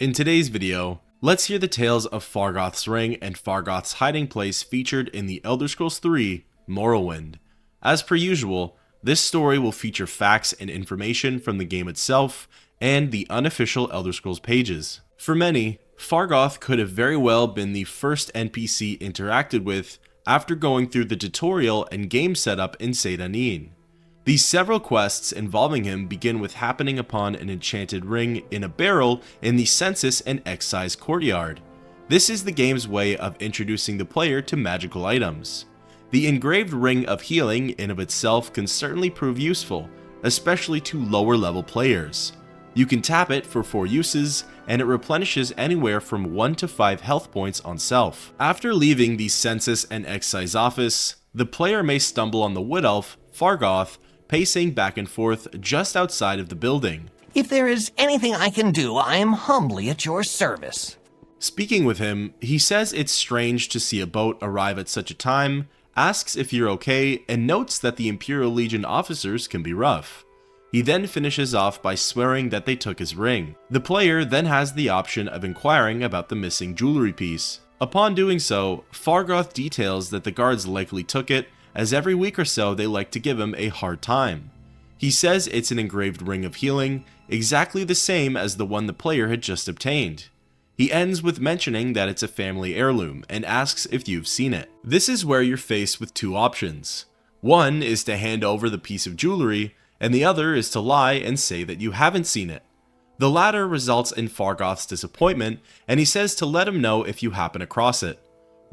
In today's video, let's hear the tales of Fargoth's Ring and Fargoth's hiding place featured in the Elder Scrolls 3 Morrowind. As per usual, this story will feature facts and information from the game itself and the unofficial Elder Scrolls pages. For many, Fargoth could have very well been the first NPC interacted with after going through the tutorial and game setup in Seyda. These several quests involving him begin with happening upon an enchanted ring in a barrel in the Census and Excise courtyard. This is the game's way of introducing the player to magical items. The engraved ring of healing in of itself can certainly prove useful, especially to lower level players. You can tap it for 4 uses, and it replenishes anywhere from 1 to 5 health points on self. After leaving the Census and Excise office, the player may stumble on the wood elf, Fargoth, pacing back and forth just outside of the building. If there is anything I can do, I am humbly at your service. Speaking with him, he says it's strange to see a boat arrive at such a time, asks if you're okay, and notes that the Imperial Legion officers can be rough. He then finishes off by swearing that they took his ring. The player then has the option of inquiring about the missing jewelry piece. Upon doing so, Fargoth details that the guards likely took it, as every week or so they like to give him a hard time. He says it's an engraved ring of healing, exactly the same as the one the player had just obtained. He ends with mentioning that it's a family heirloom and asks if you've seen it. This is where you're faced with 2 options. One is to hand over the piece of jewelry, and the other is to lie and say that you haven't seen it. The latter results in Fargoth's disappointment, and he says to let him know if you happen across it.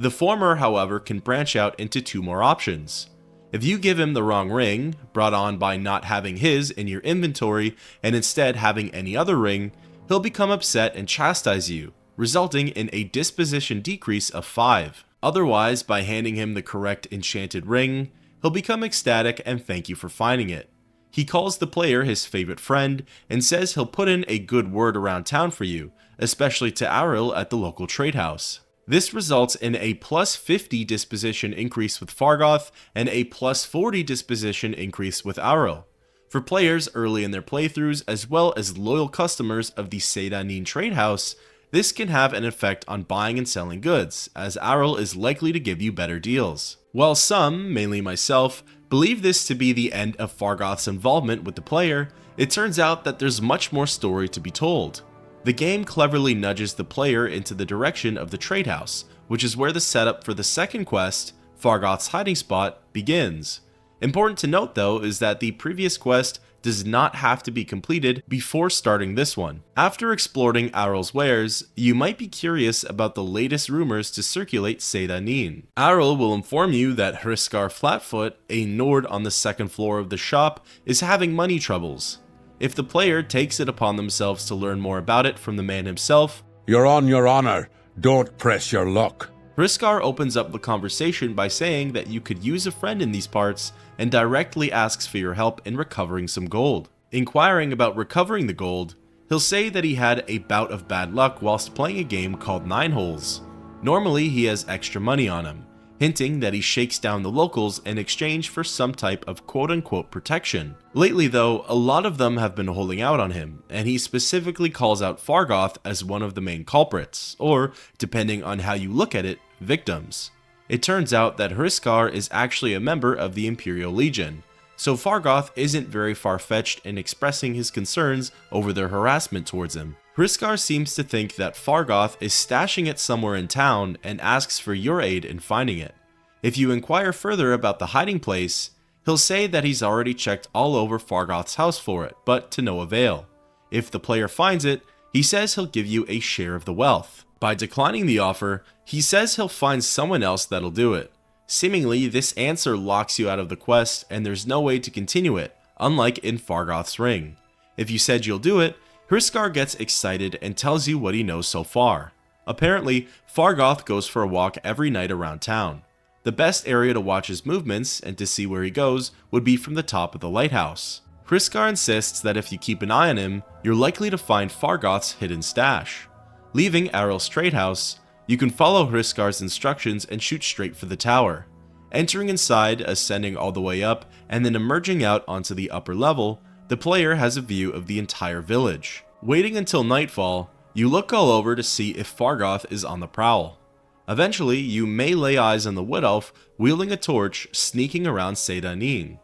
The former, however, can branch out into 2 more options. If you give him the wrong ring, brought on by not having his in your inventory and instead having any other ring, he'll become upset and chastise you, resulting in a disposition decrease of 5. Otherwise, by handing him the correct enchanted ring, he'll become ecstatic and thank you for finding it. He calls the player his favorite friend and says he'll put in a good word around town for you, especially to Auril at the local trade house. This results in a plus 50 disposition increase with Fargoth and a plus 40 disposition increase with Auril. For players early in their playthroughs as well as loyal customers of the Seyda trade house, this can have an effect on buying and selling goods, as Auril is likely to give you better deals. While some, mainly myself, believe this to be the end of Fargoth's involvement with the player, it turns out that there's much more story to be told. The game cleverly nudges the player into the direction of the trade house, which is where the setup for the second quest, Fargoth's hiding spot, begins. Important to note though is that the previous quest does not have to be completed before starting this one. After exploring Auril's wares, you might be curious about the latest rumors to circulate Seyda. Auril will inform you that Hriskar Flatfoot, a Nord on the 2nd floor of the shop, is having money troubles. If the player takes it upon themselves to learn more about it from the man himself, "You're on your honor, don't press your luck." Hriskar opens up the conversation by saying that you could use a friend in these parts and directly asks for your help in recovering some gold. Inquiring about recovering the gold, he'll say that he had a bout of bad luck whilst playing a game called 9 Holes. Normally he has extra money on him, hinting that he shakes down the locals in exchange for some type of quote-unquote protection. Lately though, a lot of them have been holding out on him, and he specifically calls out Fargoth as one of the main culprits, or, depending on how you look at it, victims. It turns out that Hriskar is actually a member of the Imperial Legion, so Fargoth isn't very far-fetched in expressing his concerns over their harassment towards him. Hriskar seems to think that Fargoth is stashing it somewhere in town and asks for your aid in finding it. If you inquire further about the hiding place, he'll say that he's already checked all over Fargoth's house for it, but to no avail. If the player finds it, he says he'll give you a share of the wealth. By declining the offer, he says he'll find someone else that'll do it. Seemingly, this answer locks you out of the quest and there's no way to continue it, unlike in Fargoth's Ring. If you said you'll do it, Hriskar gets excited and tells you what he knows so far. Apparently, Fargoth goes for a walk every night around town. The best area to watch his movements and to see where he goes would be from the top of the lighthouse. Hriskar insists that if you keep an eye on him, you're likely to find Fargoth's hidden stash. Leaving Auril's trade house, you can follow Hriskar's instructions and shoot straight for the tower. Entering inside, ascending all the way up, and then emerging out onto the upper level, the player has a view of the entire village. Waiting until nightfall, You look all over to see if Fargoth is on the prowl. Eventually, you may lay eyes on the wood elf wielding a torch sneaking around Seyda-Neen.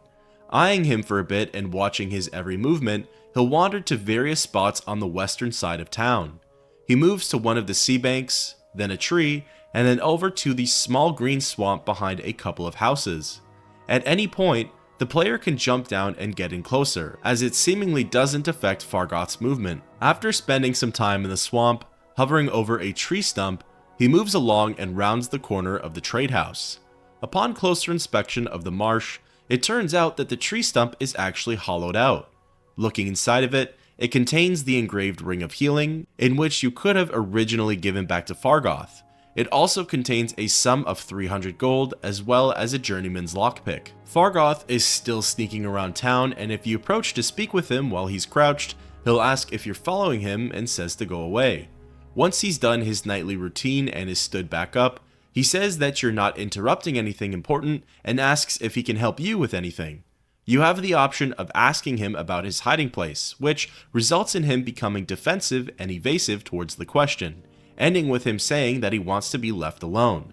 Eyeing him for a bit and watching his every movement, he'll wander to various spots on the western side of town. He moves to one of the sea banks, then a tree, and then over to the small green swamp behind a couple of houses. At any point, the player can jump down and get in closer, as it seemingly doesn't affect Fargoth's movement. After spending some time in the swamp, hovering over a tree stump, he moves along and rounds the corner of the trade house. Upon closer inspection of the marsh, it turns out that the tree stump is actually hollowed out. Looking inside of it, it contains the engraved Ring of Healing, in which you could have originally given back to Fargoth. It also contains a sum of 300 gold, as well as a journeyman's lockpick. Fargoth is still sneaking around town, and if you approach to speak with him while he's crouched, he'll ask if you're following him and says to go away. Once he's done his nightly routine and is stood back up, he says that you're not interrupting anything important and asks if he can help you with anything. You have the option of asking him about his hiding place, which results in him becoming defensive and evasive towards the question, ending with him saying that he wants to be left alone.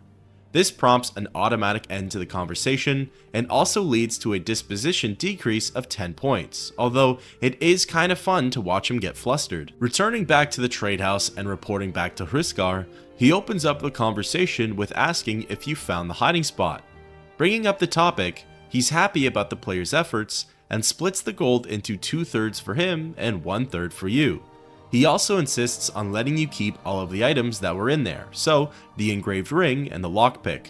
This prompts an automatic end to the conversation and also leads to a disposition decrease of 10 points, although it is kind of fun to watch him get flustered. Returning back to the trade house and reporting back to Hriskar, he opens up the conversation with asking if you found the hiding spot. Bringing up the topic, he's happy about the player's efforts and splits the gold into 2/3 for him and 1/3 for you. He also insists on letting you keep all of the items that were in there, so the engraved ring and the lockpick.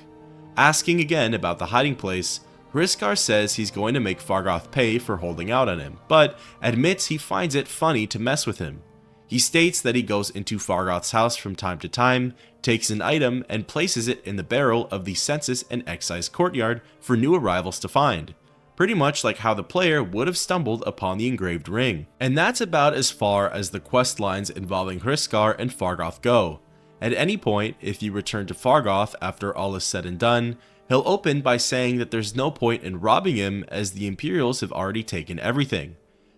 Asking again about the hiding place, Hriskar says he's going to make Fargoth pay for holding out on him, but admits he finds it funny to mess with him. He states that he goes into Fargoth's house from time to time, takes an item, and places it in the barrel of the census and excise courtyard for new arrivals to find. Pretty much like how the player would have stumbled upon the engraved ring. And that's about as far as the quest lines involving Hriskar and Fargoth go. At any point, if you return to Fargoth after all is said and done, he'll open by saying that there's no point in robbing him as the Imperials have already taken everything.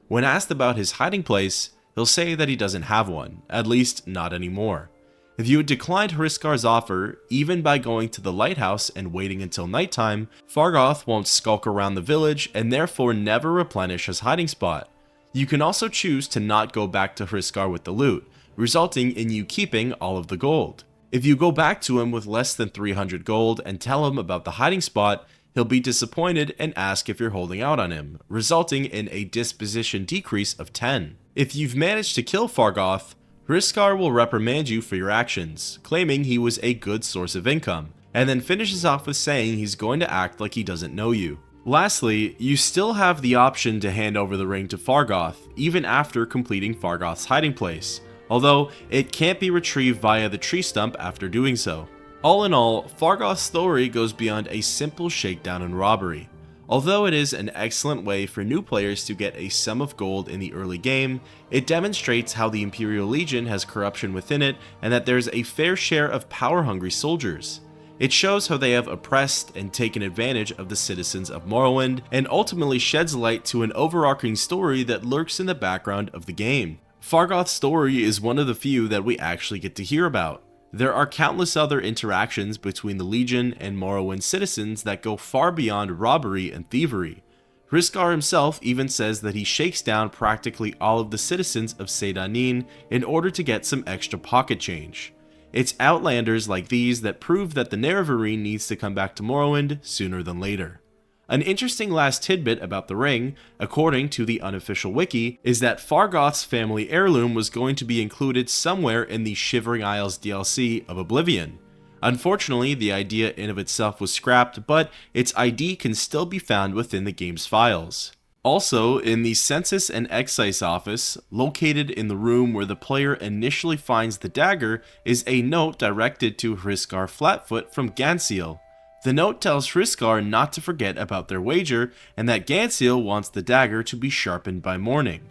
When asked about his hiding place, he'll say that he doesn't have one, at least not anymore. If you had declined Hriskar's offer, even by going to the lighthouse and waiting until nighttime, Fargoth won't skulk around the village and therefore never replenish his hiding spot. You can also choose to not go back to Hriskar with the loot, resulting in you keeping all of the gold. If you go back to him with less than 300 gold and tell him about the hiding spot, he'll be disappointed and ask if you're holding out on him, resulting in a disposition decrease of 10. If you've managed to kill Fargoth, Hriskar will reprimand you for your actions, claiming he was a good source of income, and then finishes off with saying he's going to act like he doesn't know you. Lastly, you still have the option to hand over the ring to Fargoth, even after completing Fargoth's hiding place, although it can't be retrieved via the tree stump after doing so. All in all, Fargoth's story goes beyond a simple shakedown and robbery. Although it is an excellent way for new players to get a sum of gold in the early game, it demonstrates how the Imperial Legion has corruption within it and that there's a fair share of power-hungry soldiers. It shows how they have oppressed and taken advantage of the citizens of Morrowind, and ultimately sheds light to an overarching story that lurks in the background of the game. Fargoth's story is one of the few that we actually get to hear about. There are countless other interactions between the Legion and Morrowind citizens that go far beyond robbery and thievery. Hriskar himself even says that he shakes down practically all of the citizens of Seyda-Neen in order to get some extra pocket change. It's outlanders like these that prove that the Nerevarine needs to come back to Morrowind sooner than later. An interesting last tidbit about the ring, according to the unofficial wiki, is that Fargoth's family heirloom was going to be included somewhere in the Shivering Isles DLC of Oblivion. Unfortunately, the idea in of itself was scrapped, but its ID can still be found within the game's files. Also, in the Census and Excise office, located in the room where the player initially finds the dagger, is a note directed to Hriskar Flatfoot from Ganseal. The note tells Hriskar not to forget about their wager, and that Ganseal wants the dagger to be sharpened by morning.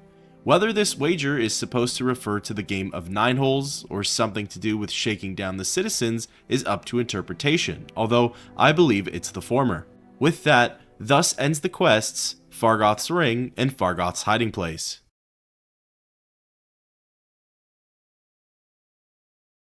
Whether this wager is supposed to refer to the game of Nine Holes, or something to do with shaking down the citizens, is up to interpretation, although I believe it's the former. With that, thus ends the quests, Fargoth's Ring, and Fargoth's Hiding Place.